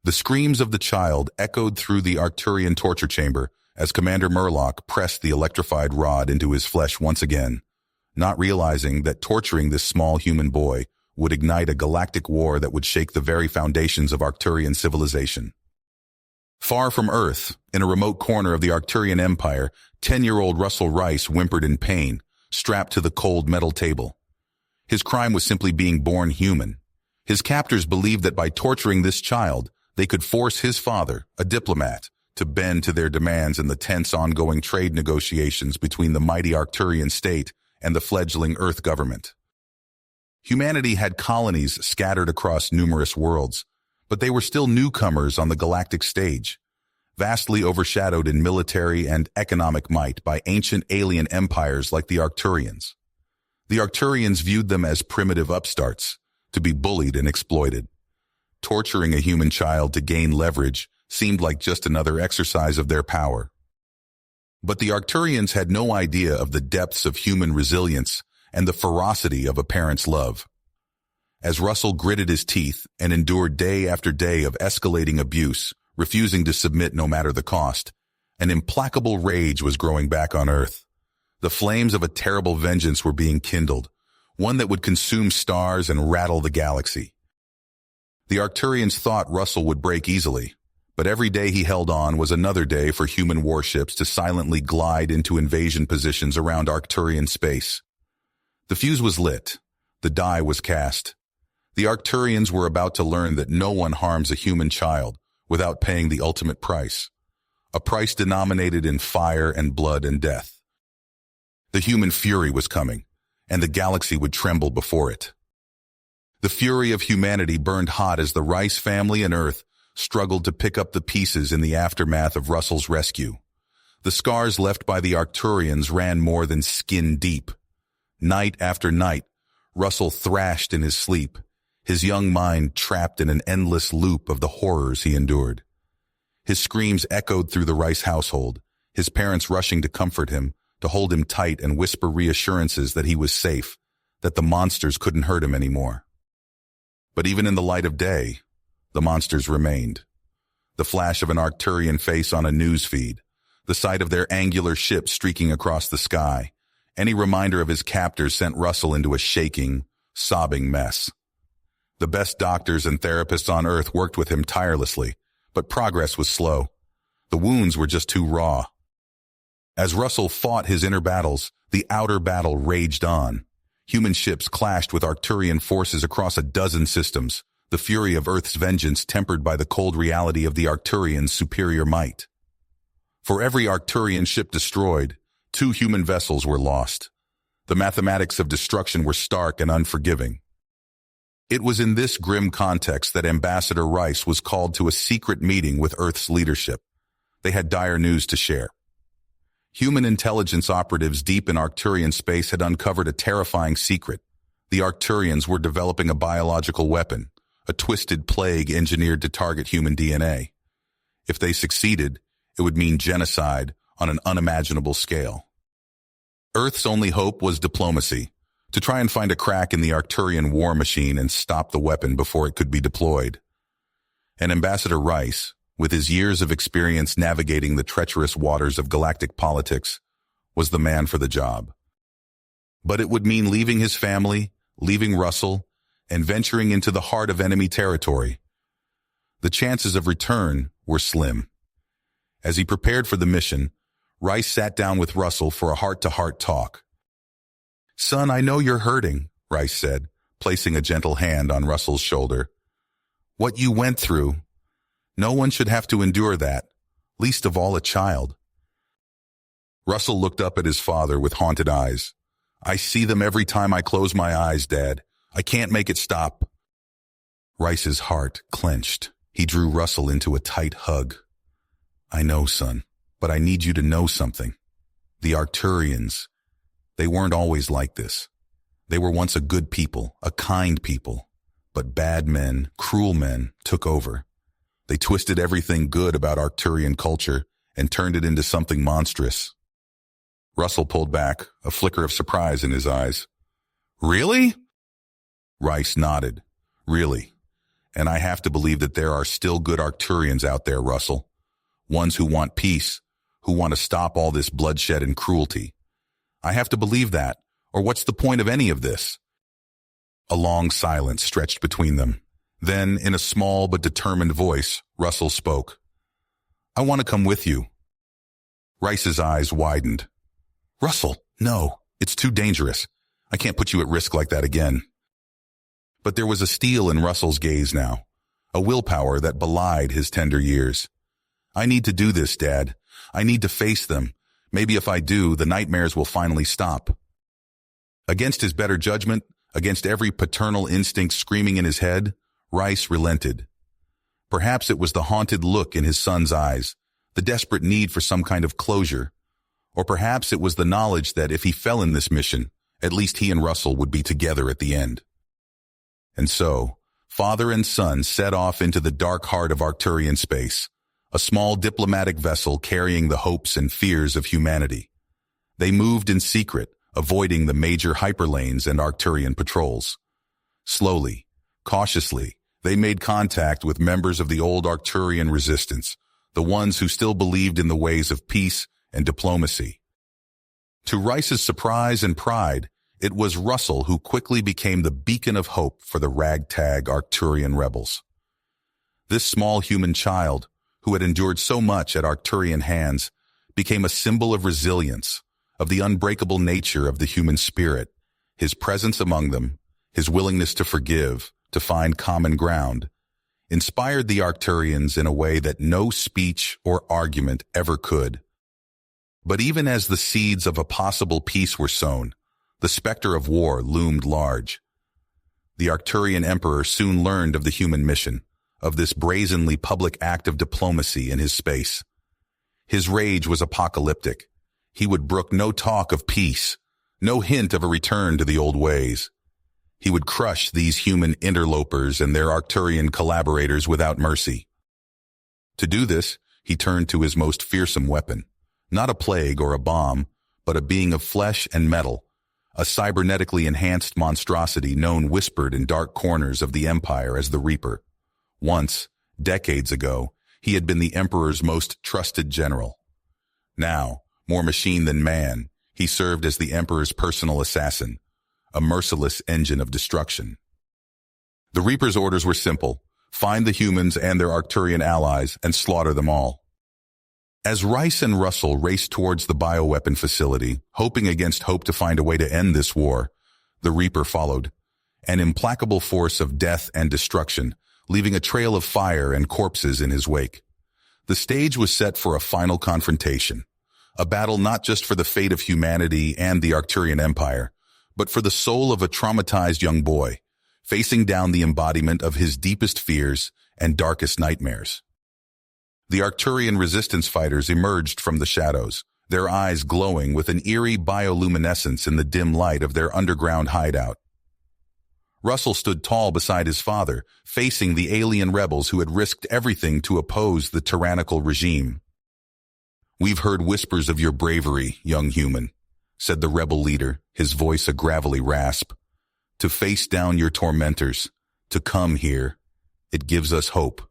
The screams of the child echoed through the Arcturian torture chamber as Commander Murloc pressed the electrified rod into his flesh once again, not realizing that torturing this small human boy would ignite a galactic war that would shake the very foundations of Arcturian civilization. Far from Earth, in a remote corner of the Arcturian Empire, 10-year-old Russell Rice whimpered in pain, strapped to the cold metal table. His crime was simply being born human. His captors believed that by torturing this child, they could force his father, a diplomat, to bend to their demands in the tense ongoing trade negotiations between the mighty Arcturian state and the fledgling Earth government. Humanity had colonies scattered across numerous worlds, but they were still newcomers on the galactic stage, vastly overshadowed in military and economic might by ancient alien empires like the Arcturians. The Arcturians viewed them as primitive upstarts, to be bullied and exploited. Torturing a human child to gain leverage seemed like just another exercise of their power. But the Arcturians had no idea of the depths of human resilience and the ferocity of a parent's love. As Russell gritted his teeth and endured day after day of escalating abuse, refusing to submit no matter the cost, an implacable rage was growing back on Earth. The flames of a terrible vengeance were being kindled, one that would consume stars and rattle the galaxy. The Arcturians thought Russell would break easily, but every day he held on was another day for human warships to silently glide into invasion positions around Arcturian space. The fuse was lit. The die was cast. The Arcturians were about to learn that no one harms a human child without paying the ultimate price, a price denominated in fire and blood and death. The human fury was coming, and the galaxy would tremble before it. The fury of humanity burned hot as the Rice family and Earth struggled to pick up the pieces in the aftermath of Russell's rescue. The scars left by the Arcturians ran more than skin deep. Night after night, Russell thrashed in his sleep, his young mind trapped in an endless loop of the horrors he endured. His screams echoed through the Rice household, his parents rushing to comfort him, to hold him tight and whisper reassurances that he was safe, that the monsters couldn't hurt him anymore. But even in the light of day, the monsters remained. The flash of an Arcturian face on a news feed, the sight of their angular ship streaking across the sky, any reminder of his captors sent Russell into a shaking, sobbing mess. The best doctors and therapists on Earth worked with him tirelessly, but progress was slow. The wounds were just too raw. As Russell fought his inner battles, the outer battle raged on. Human ships clashed with Arcturian forces across a dozen systems, the fury of Earth's vengeance tempered by the cold reality of the Arcturians' superior might. For every Arcturian ship destroyed, 2 human vessels were lost. The mathematics of destruction were stark and unforgiving. It was in this grim context that Ambassador Rice was called to a secret meeting with Earth's leadership. They had dire news to share. Human intelligence operatives deep in Arcturian space had uncovered a terrifying secret. The Arcturians were developing a biological weapon, a twisted plague engineered to target human DNA. If they succeeded, it would mean genocide on an unimaginable scale. Earth's only hope was diplomacy, to try and find a crack in the Arcturian war machine and stop the weapon before it could be deployed. And Ambassador Rice, with his years of experience navigating the treacherous waters of galactic politics, was the man for the job. But it would mean leaving his family, leaving Russell, and venturing into the heart of enemy territory. The chances of return were slim. As he prepared for the mission, Rice sat down with Russell for a heart-to-heart talk. "Son, I know you're hurting," Rice said, placing a gentle hand on Russell's shoulder. "What you went through, no one should have to endure that, least of all a child." Russell looked up at his father with haunted eyes. "I see them every time I close my eyes, Dad. I can't make it stop." Rice's heart clenched. He drew Russell into a tight hug. "I know, son, but I need you to know something. The Arcturians, they weren't always like this. They were once a good people, a kind people, but bad men, cruel men, took over. They twisted everything good about Arcturian culture and turned it into something monstrous." Russell pulled back, a flicker of surprise in his eyes. "Really?" Rice nodded. "Really. And I have to believe that there are still good Arcturians out there, Russell. Ones who want peace, who want to stop all this bloodshed and cruelty. I have to believe that, or what's the point of any of this? A long silence stretched between them. Then, in a small but determined voice, Russell spoke. I want to come with you. Rice's eyes widened. Russell, no, it's too dangerous. I can't put you at risk like that again. But there was a steel in Russell's gaze now, a willpower that belied his tender years. I need to do this, Dad. I need to face them. Maybe if I do, the nightmares will finally stop. Against his better judgment, against every paternal instinct screaming in his head, Rice relented. Perhaps it was the haunted look in his son's eyes, the desperate need for some kind of closure. Or perhaps it was the knowledge that if he fell in this mission, at least he and Russell would be together at the end. And so, father and son set off into the dark heart of Arcturian space, a small diplomatic vessel carrying the hopes and fears of humanity. They moved in secret, avoiding the major hyperlanes and Arcturian patrols. Slowly, cautiously, they made contact with members of the old Arcturian resistance, the ones who still believed in the ways of peace and diplomacy. To Rice's surprise and pride, it was Russell who quickly became the beacon of hope for the ragtag Arcturian rebels. This small human child, who had endured so much at Arcturian hands, became a symbol of resilience, of the unbreakable nature of the human spirit. His presence among them, his willingness to forgive, to find common ground, inspired the Arcturians in a way that no speech or argument ever could. But even as the seeds of a possible peace were sown, the specter of war loomed large. The Arcturian emperor soon learned of the human mission, of this brazenly public act of diplomacy in his space. His rage was apocalyptic. He would brook no talk of peace, no hint of a return to the old ways. He would crush these human interlopers and their Arcturian collaborators without mercy. To do this, he turned to his most fearsome weapon, not a plague or a bomb, but a being of flesh and metal, a cybernetically enhanced monstrosity known whispered in dark corners of the Empire as the Reaper. Once, decades ago, he had been the Emperor's most trusted general. Now, more machine than man, he served as the Emperor's personal assassin, a merciless engine of destruction. The Reaper's orders were simple: find the humans and their Arcturian allies and slaughter them all. As Rice and Russell raced towards the bioweapon facility, hoping against hope to find a way to end this war, the Reaper followed, an implacable force of death and destruction, leaving a trail of fire and corpses in his wake. The stage was set for a final confrontation, a battle not just for the fate of humanity and the Arcturian Empire, but for the soul of a traumatized young boy, facing down the embodiment of his deepest fears and darkest nightmares. The Arcturian resistance fighters emerged from the shadows, their eyes glowing with an eerie bioluminescence in the dim light of their underground hideout. Russell stood tall beside his father, facing the alien rebels who had risked everything to oppose the tyrannical regime. "We've heard whispers of your bravery, young human," said the rebel leader, his voice a gravelly rasp. "To face down your tormentors, to come here, it gives us hope."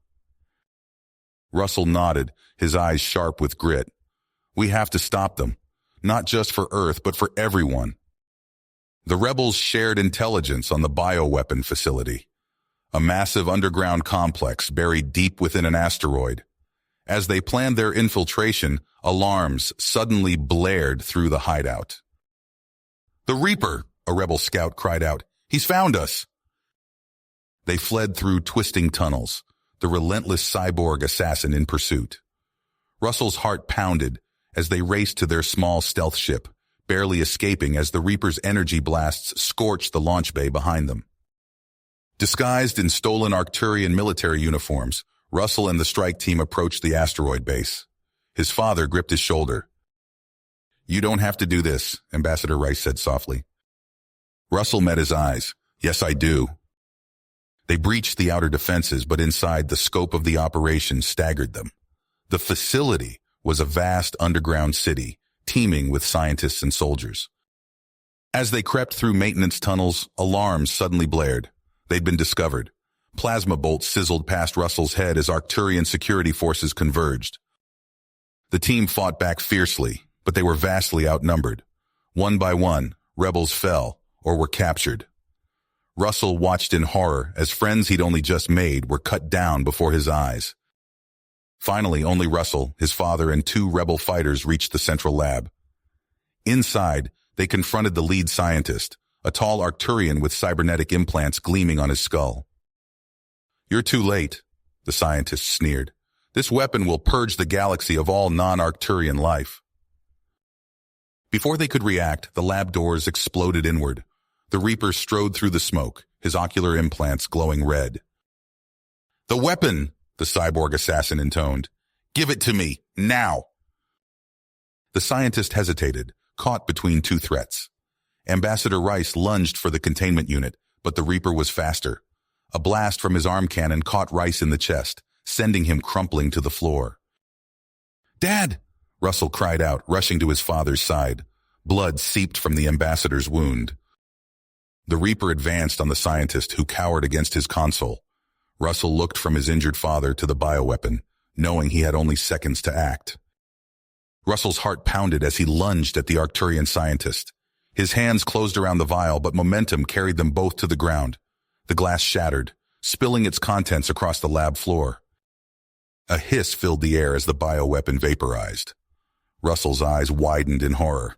Russell nodded, his eyes sharp with grit. "We have to stop them, not just for Earth, but for everyone." The rebels shared intelligence on the bioweapon facility, a massive underground complex buried deep within an asteroid. As they planned their infiltration, alarms suddenly blared through the hideout. "The Reaper!" a rebel scout cried out. "He's found us!" They fled through twisting tunnels, the relentless cyborg assassin in pursuit. Russell's heart pounded as they raced to their small stealth ship, barely escaping as the Reaper's energy blasts scorched the launch bay behind them. Disguised in stolen Arcturian military uniforms, Russell and the strike team approached the asteroid base. His father gripped his shoulder. "You don't have to do this," Ambassador Rice said softly. Russell met his eyes. "Yes, I do." They breached the outer defenses, but inside, the scope of the operation staggered them. The facility was a vast underground city, teeming with scientists and soldiers. As they crept through maintenance tunnels, alarms suddenly blared. They'd been discovered. Plasma bolts sizzled past Russell's head as Arcturian security forces converged. The team fought back fiercely, but they were vastly outnumbered. One by one, rebels fell or were captured. Russell watched in horror as friends he'd only just made were cut down before his eyes. Finally, only Russell, his father, and 2 rebel fighters reached the central lab. Inside, they confronted the lead scientist, a tall Arcturian with cybernetic implants gleaming on his skull. "You're too late," the scientist sneered. "This weapon will purge the galaxy of all non-Arcturian life." Before they could react, the lab doors exploded inward. The Reaper strode through the smoke, his ocular implants glowing red. "The weapon!" the cyborg assassin intoned. "Give it to me, now!" The scientist hesitated, caught between 2 threats. Ambassador Rice lunged for the containment unit, but the Reaper was faster. A blast from his arm cannon caught Rice in the chest, sending him crumpling to the floor. "Dad!" Russell cried out, rushing to his father's side. Blood seeped from the ambassador's wound. The Reaper advanced on the scientist, who cowered against his console. Russell looked from his injured father to the bioweapon, knowing he had only seconds to act. Russell's heart pounded as he lunged at the Arcturian scientist. His hands closed around the vial, but momentum carried them both to the ground. The glass shattered, spilling its contents across the lab floor. A hiss filled the air as the bioweapon vaporized. Russell's eyes widened in horror.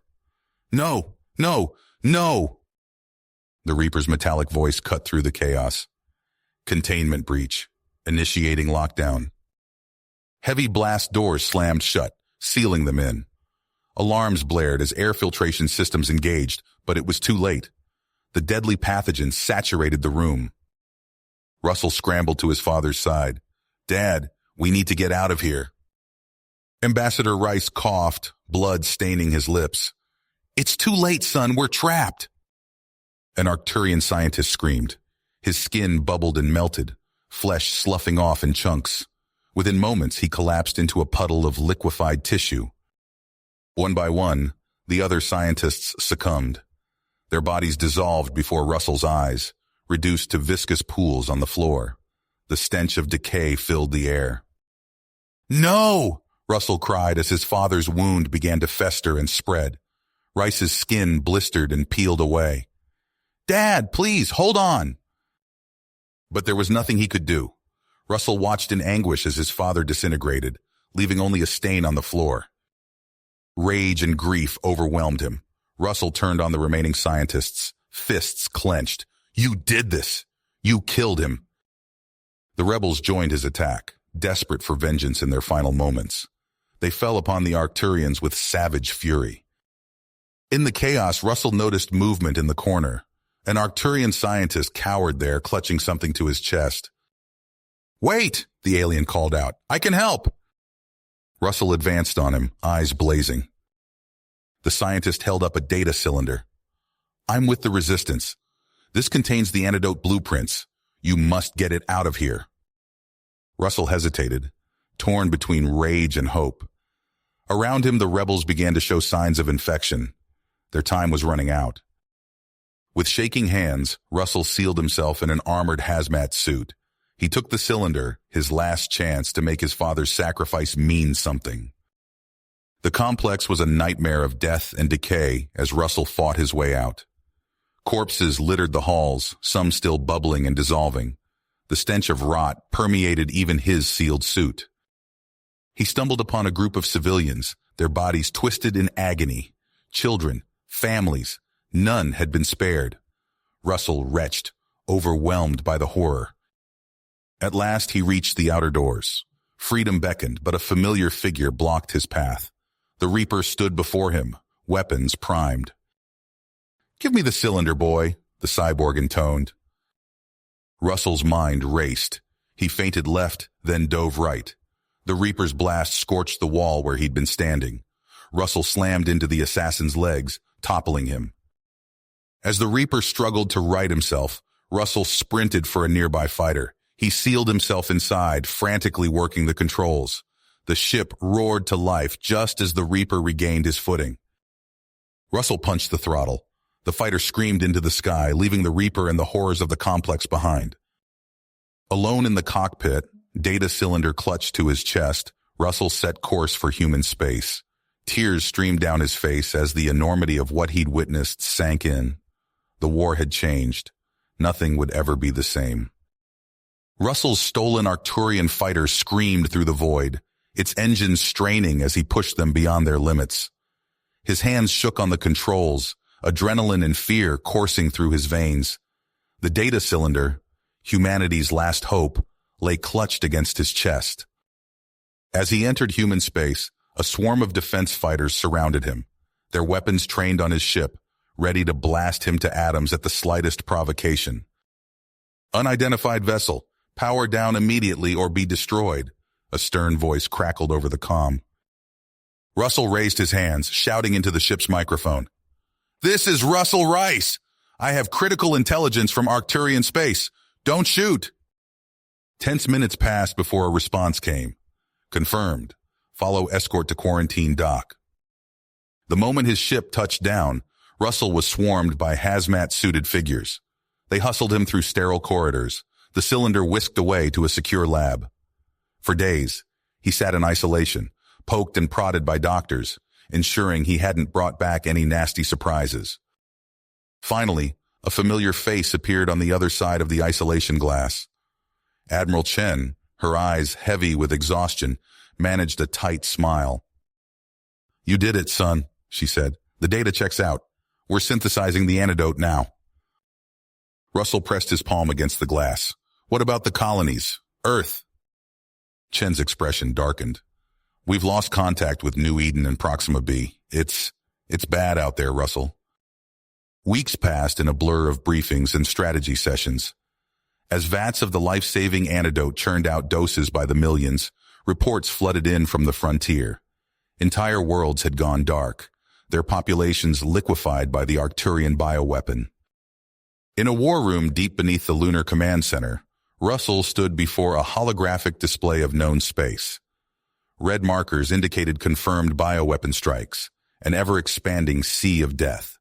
"No! No! No!" The Reaper's metallic voice cut through the chaos. "Containment breach. Initiating lockdown." Heavy blast doors slammed shut, sealing them in. Alarms blared as air filtration systems engaged, but it was too late. The deadly pathogen saturated the room. Russell scrambled to his father's side. "Dad, we need to get out of here." Ambassador Rice coughed, blood staining his lips. "It's too late, son. We're trapped." An Arcturian scientist screamed. His skin bubbled and melted, flesh sloughing off in chunks. Within moments, he collapsed into a puddle of liquefied tissue. One by one, the other scientists succumbed. Their bodies dissolved before Russell's eyes, reduced to viscous pools on the floor. The stench of decay filled the air. "No!" Russell cried as his father's wound began to fester and spread. Rice's skin blistered and peeled away. "Dad, please, hold on!" But there was nothing he could do. Russell watched in anguish as his father disintegrated, leaving only a stain on the floor. Rage and grief overwhelmed him. Russell turned on the remaining scientists, fists clenched. "You did this! You killed him!" The rebels joined his attack, desperate for vengeance in their final moments. They fell upon the Arcturians with savage fury. In the chaos, Russell noticed movement in the corner. An Arcturian scientist cowered there, clutching something to his chest. "Wait!" the alien called out. "I can help!" Russell advanced on him, eyes blazing. The scientist held up a data cylinder. "I'm with the Resistance. This contains the antidote blueprints. You must get it out of here." Russell hesitated, torn between rage and hope. Around him, the rebels began to show signs of infection. Their time was running out. With shaking hands, Russell sealed himself in an armored hazmat suit. He took the cylinder, his last chance to make his father's sacrifice mean something. The complex was a nightmare of death and decay as Russell fought his way out. Corpses littered the halls, some still bubbling and dissolving. The stench of rot permeated even his sealed suit. He stumbled upon a group of civilians, their bodies twisted in agony. Children, families, none had been spared. Russell retched, overwhelmed by the horror. At last he reached the outer doors. Freedom beckoned, but a familiar figure blocked his path. The Reaper stood before him, weapons primed. "Give me the cylinder, boy," the cyborg intoned. Russell's mind raced. He feinted left, then dove right. The Reaper's blast scorched the wall where he'd been standing. Russell slammed into the assassin's legs, toppling him. As the Reaper struggled to right himself, Russell sprinted for a nearby fighter. He sealed himself inside, frantically working the controls. The ship roared to life just as the Reaper regained his footing. Russell punched the throttle. The fighter screamed into the sky, leaving the Reaper and the horrors of the complex behind. Alone in the cockpit, data cylinder clutched to his chest, Russell set course for human space. Tears streamed down his face as the enormity of what he'd witnessed sank in. The war had changed. Nothing would ever be the same. Russell's stolen Arcturian fighter screamed through the void, its engines straining as he pushed them beyond their limits. His hands shook on the controls, adrenaline and fear coursing through his veins. The data cylinder, humanity's last hope, lay clutched against his chest. As he entered human space, a swarm of defense fighters surrounded him, their weapons trained on his ship, ready to blast him to atoms at the slightest provocation. "Unidentified vessel, power down immediately or be destroyed," a stern voice crackled over the comm. Russell raised his hands, shouting into the ship's microphone. "This is Russell Rice. I have critical intelligence from Arcturian space. Don't shoot." Tense minutes passed before a response came. "Confirmed. Follow escort to quarantine dock." The moment his ship touched down, Russell was swarmed by hazmat-suited figures. They hustled him through sterile corridors, the cylinder whisked away to a secure lab. For days, he sat in isolation, poked and prodded by doctors, ensuring he hadn't brought back any nasty surprises. Finally, a familiar face appeared on the other side of the isolation glass. Admiral Chen, her eyes heavy with exhaustion, managed a tight smile. "You did it, son," she said. "The data checks out. We're synthesizing the antidote now." Russell pressed his palm against the glass. "What about the colonies? Earth?" Chen's expression darkened. "We've lost contact with New Eden and Proxima B. It's bad out there, Russell." Weeks passed in a blur of briefings and strategy sessions. As vats of the life-saving antidote churned out doses by the millions, reports flooded in from the frontier. Entire worlds had gone dark, their populations liquefied by the Arcturian bioweapon. In a war room deep beneath the Lunar Command Center, Russell stood before a holographic display of known space. Red markers indicated confirmed bioweapon strikes, an ever-expanding sea of death.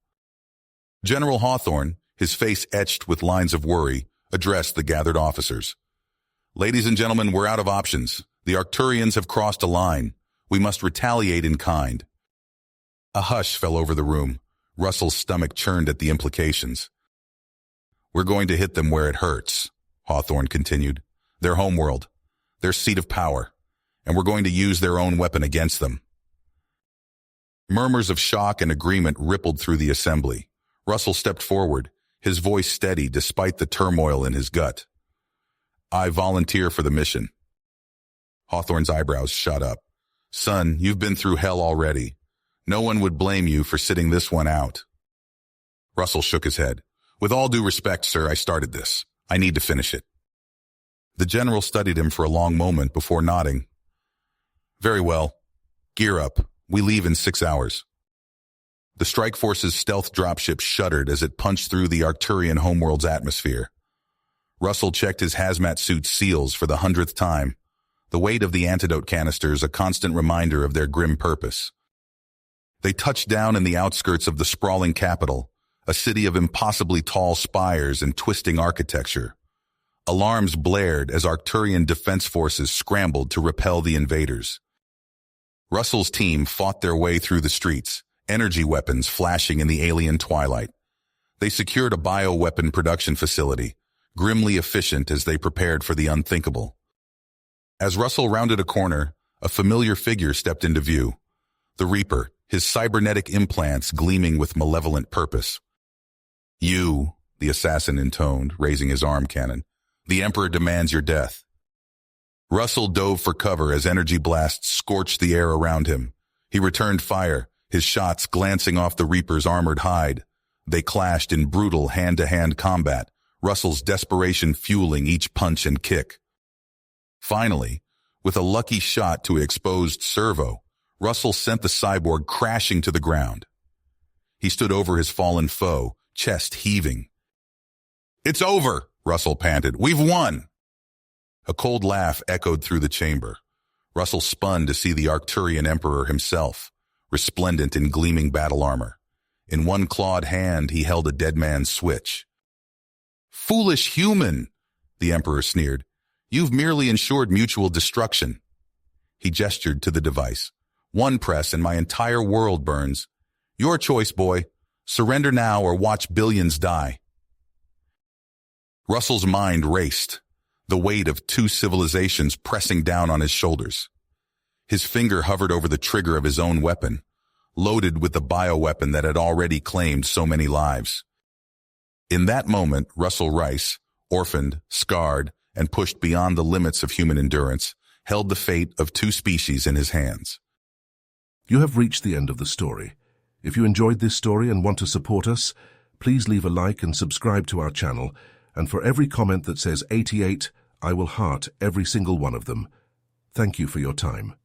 General Hawthorne, his face etched with lines of worry, addressed the gathered officers. "Ladies and gentlemen, we're out of options. The Arcturians have crossed a line. We must retaliate in kind." A hush fell over the room. Russell's stomach churned at the implications. "We're going to hit them where it hurts," Hawthorne continued. "Their homeworld, their seat of power, and we're going to use their own weapon against them." Murmurs of shock and agreement rippled through the assembly. Russell stepped forward, his voice steady despite the turmoil in his gut. "I volunteer for the mission." Hawthorne's eyebrows shot up. "Son, you've been through hell already. No one would blame you for sitting this one out." Russell shook his head. "With all due respect, sir, I started this. I need to finish it." The general studied him for a long moment before nodding. "Very well. Gear up. We leave in 6 hours." The strike force's stealth dropship shuddered as it punched through the Arcturian homeworld's atmosphere. Russell checked his hazmat suit's seals for the 100th time, the weight of the antidote canisters a constant reminder of their grim purpose. They touched down in the outskirts of the sprawling capital, a city of impossibly tall spires and twisting architecture. Alarms blared as Arcturian defense forces scrambled to repel the invaders. Russell's team fought their way through the streets, energy weapons flashing in the alien twilight. They secured a bioweapon production facility, grimly efficient as they prepared for the unthinkable. As Russell rounded a corner, a familiar figure stepped into view. The Reaper, his cybernetic implants gleaming with malevolent purpose. "You," the assassin intoned, raising his arm cannon. "The Emperor demands your death." Russell dove for cover as energy blasts scorched the air around him. He returned fire, his shots glancing off the Reaper's armored hide. They clashed in brutal hand-to-hand combat, Russell's desperation fueling each punch and kick. Finally, with a lucky shot to an exposed servo, Russell sent the cyborg crashing to the ground. He stood over his fallen foe, chest heaving. "It's over," Russell panted. "We've won." A cold laugh echoed through the chamber. Russell spun to see the Arcturian Emperor himself, resplendent in gleaming battle armor. In one clawed hand, he held a dead man's switch. "Foolish human," the Emperor sneered. You've merely ensured mutual destruction. He gestured to the device. One press and my entire world burns. Your choice, boy. Surrender now or watch billions die. Russell's mind raced, the weight of two civilizations pressing down on his shoulders. His finger hovered over the trigger of his own weapon, loaded with the bioweapon that had already claimed so many lives. In that moment, Russell Rice, orphaned, scarred, and pushed beyond the limits of human endurance, held the fate of two species in his hands. You have reached the end of the story. If you enjoyed this story and want to support us, please leave a like and subscribe to our channel, and for every comment that says 88, I will heart every single one of them. Thank you for your time.